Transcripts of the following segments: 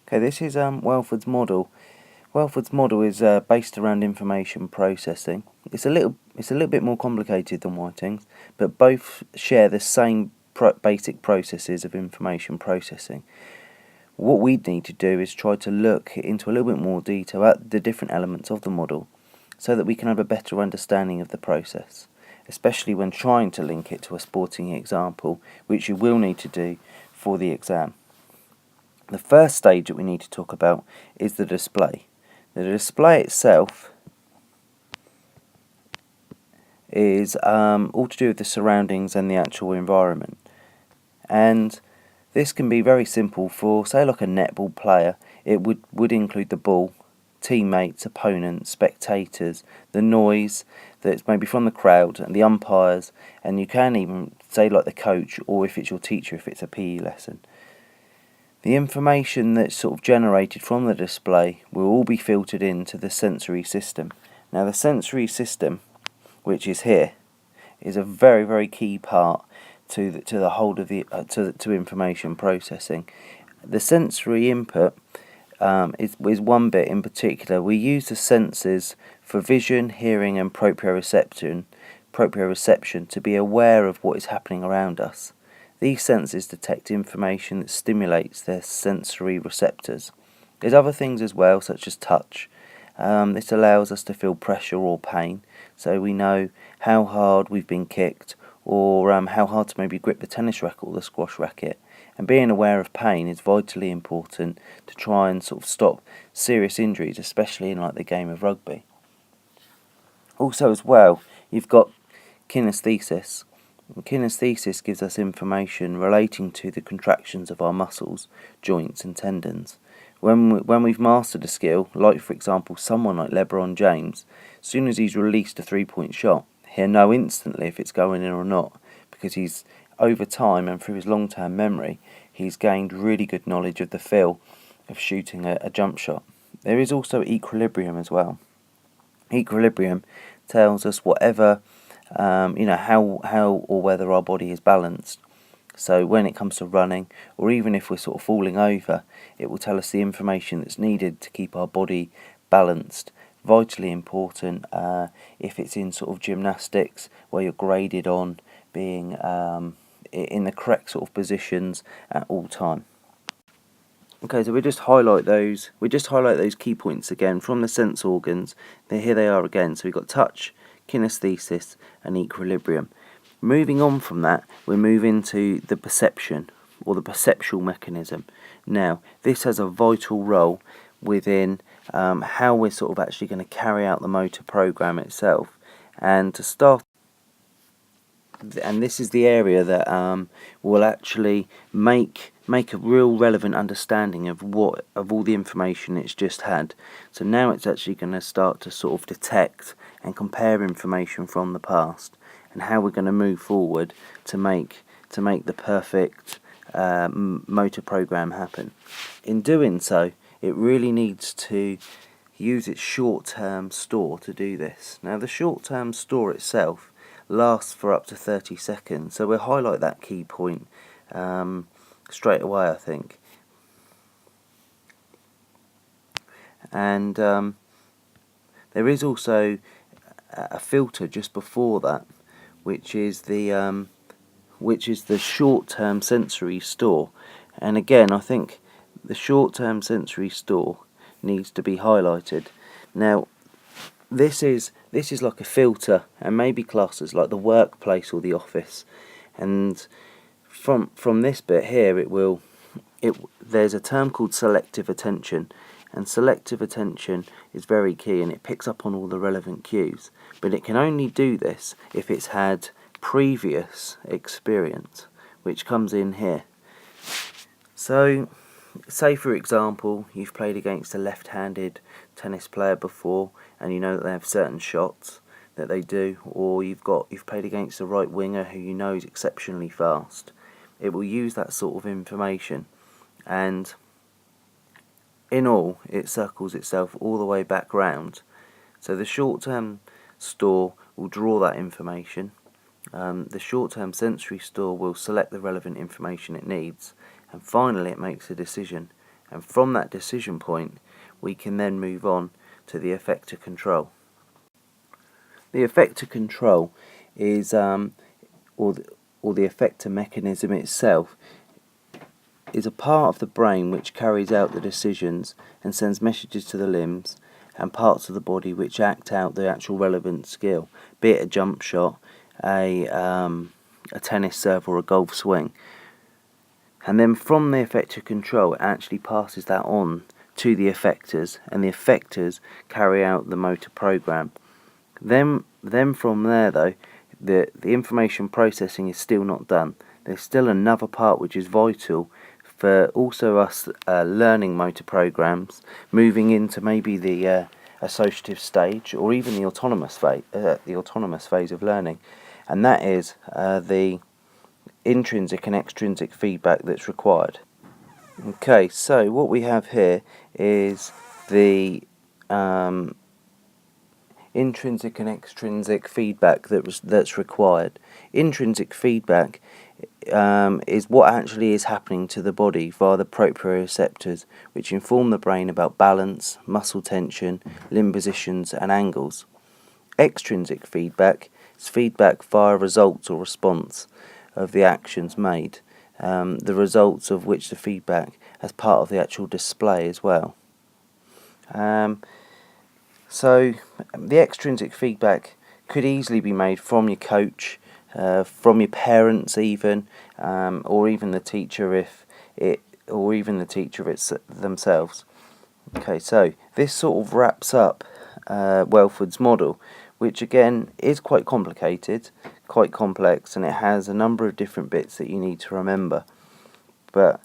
Okay, this is Welford's model. Welford's model is based around information processing. It's a little bit more complicated than Whiting's, but both share the same basic processes of information processing. What we need to do is try to look into a little bit more detail at the different elements of the model, so that we can have a better understanding of the process, especially when trying to link it to a sporting example, which you will need to do for the exam. The first stage that we need to talk about is the display. The display itself is all to do with the surroundings and the actual environment. And this can be very simple for, say, like a netball player. It would include the ball, teammates, opponents, spectators, the noise that's maybe from the crowd, and the umpires, and you can even say like the coach, or if it's your teacher, if it's a PE lesson. The information that's sort of generated from the display will all be filtered into the sensory system. Now the sensory system, which is here, is a very, very key part to the whole of the to information processing. The sensory input is one bit in particular. We use the senses for vision, hearing, and proprioception to be aware of what is happening around us. These senses detect information that stimulates their sensory receptors. There's other things as well, such as touch. This allows us to feel pressure or pain, so we know how hard we've been kicked, or how hard to maybe grip the tennis racket or the squash racket. And being aware of pain is vitally important to try and sort of stop serious injuries, especially in like the game of rugby. Also as well, you've got kinesthesis. Kinesthesis gives us information relating to the contractions of our muscles, joints and tendons. When we've mastered a skill, like for example someone like LeBron James, as soon as he's released a three-point shot, he'll know instantly if it's going in or not, because he's, over time and through his long-term memory, he's gained really good knowledge of the feel of shooting a jump shot. There is also equilibrium as well. Equilibrium tells us whatever how or whether our body is balanced. So when it comes to running, or even if we're sort of falling over, it will tell us the information that's needed to keep our body balanced. Vitally important if it's in sort of gymnastics, where you're graded on being in the correct sort of positions at all time. Okay, so we just highlight those key points again from the sense organs. Here they are again. So we've got touch, kinesthesis and equilibrium. Moving on from that, we move into the perception, or the perceptual mechanism. Now, this has a vital role within how we're sort of actually going to carry out the motor program itself. And to start, and this is the area that will actually make a real relevant understanding of all the information it's just had. So now it's actually going to start to sort of detect and compare information from the past, and how we're going to move forward to make the perfect motor program happen. In doing so, it really needs to use its short-term store to do this. Now the short-term store itself lasts for up to 30 seconds, so we'll highlight that key point straight away, I think. And there is also a filter just before that, which is the short-term sensory store. And again, I think the short-term sensory store needs to be highlighted. Now, this is like a filter, and maybe classed as like the workplace or the office. And from this bit here, there's a term called selective attention, and selective attention is very key, and it picks up on all the relevant cues. But it can only do this if it's had previous experience, which comes in here. So, say for example, you've played against a left-handed tennis player before, and you know that they have certain shots that they do, or you've played against a right winger who you know is exceptionally fast. It will use that sort of information, and in all, it circles itself all the way back round. So the short-term store will draw that information. The short-term sensory store will select the relevant information it needs, and finally it makes a decision. and from that decision point we can then move on to the effector control. The effector control is or the effector mechanism itself is a part of the brain which carries out the decisions and sends messages to the limbs and parts of the body which act out the actual relevant skill, be it a jump shot, a tennis serve or a golf swing. And then from the effector control it actually passes that on to the effectors, and the effectors carry out the motor program. Then from there though, the information processing is still not done. There's still another part which is vital for also us learning motor programs, moving into maybe the associative stage or even the autonomous phase of learning, and that is the intrinsic and extrinsic feedback that's required. Okay, so what we have here is the intrinsic and extrinsic feedback that's required. Intrinsic feedback is what actually is happening to the body via the proprioceptors, which inform the brain about balance, muscle tension, limb positions and angles. Extrinsic feedback is feedback via results or response of the actions made, the results of which the feedback as part of the actual display as well. So the extrinsic feedback could easily be made from your coach, from your parents even, or even the teacher themselves. Okay, so this sort of wraps up Welford's model, which again is quite complicated, quite complex, and it has a number of different bits that you need to remember. But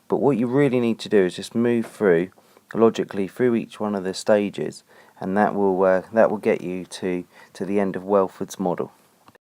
what you really need to do is just move through logically through each one of the stages, and that will get you to the end of Welford's model.